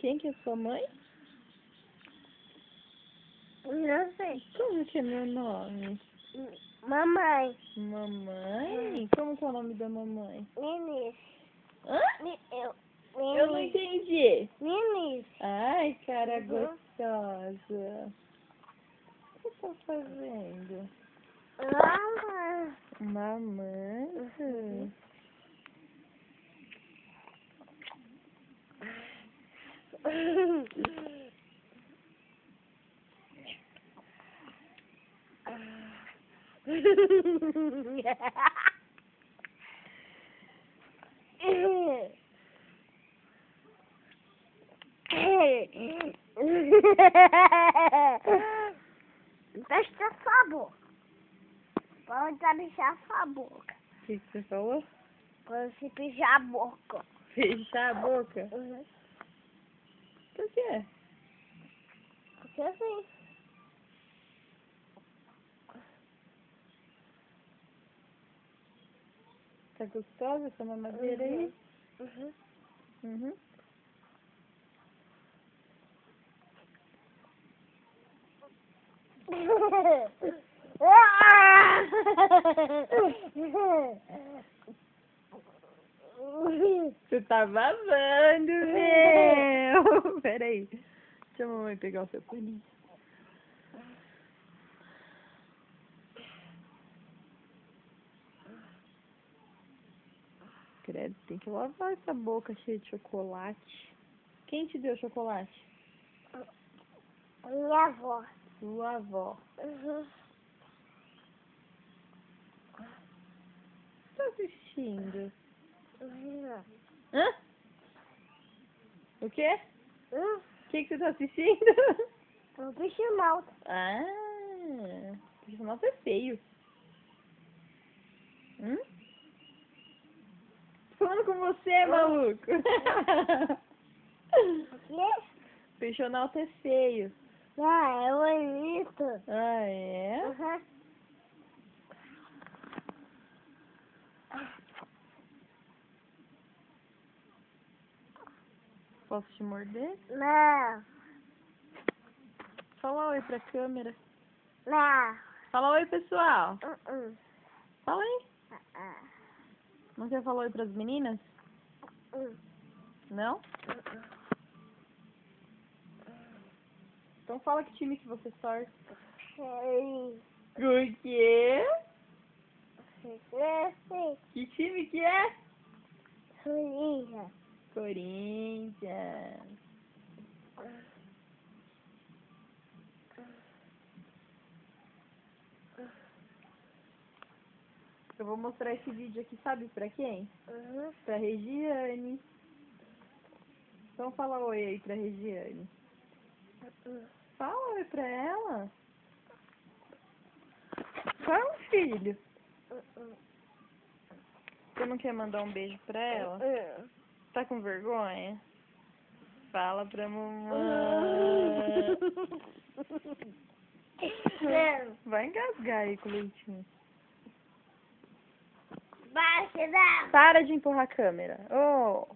Quem que é sua mãe? Não sei. Como que é meu nome? Mamãe. Mamãe? Como que é o nome da mamãe? Nenis. Hã? Eu. Eu não entendi. Nenis. Ai, cara Uhum. gostosa. O que você tá fazendo? Mamãe. Mamãe? Uhum. Fecha sua boca. Pode deixar sua boca. O que você falou? Pode se pijar a boca. Fechar a boca? Uhum. Por quê? Porque assim. Tá gostosa essa mamadeira aí? Uhum. Uhum. Você tá babando, meu! Peraí. Deixa a mamãe pegar o seu paninho. Credo, tem que lavar essa boca cheia de chocolate. Quem te deu chocolate? Minha avó. Sua avó. Uhum. O que tá assistindo? Uhum. Hã? O quê? Hum? O que você tá assistindo? Um bicho mal. Ah, esse nosso é feio. Tô falando com você, maluco. O quê? Peixonauta é feio. Ah, é bonito. Ah, é? Uhum. Posso te morder? Não. Fala oi pra câmera. Não. Fala oi, pessoal. Uh-uh. Fala aí. Uh-uh. Não quer falar oi pras meninas? Não? Então fala que time que você torce. Sei. Por quê? Sei. Que time que é? Suíça. Corinthians. Eu vou mostrar esse vídeo aqui, sabe pra quem? Uhum. Pra Regiane. Então fala oi aí pra Regiane. Fala oi pra ela. Fala, filho. Você não quer mandar um beijo pra ela? Tá com vergonha? Fala pra mamãe. Vai engasgar aí com o leitinho. Baixa, não. Para de empurrar a câmera. Oh.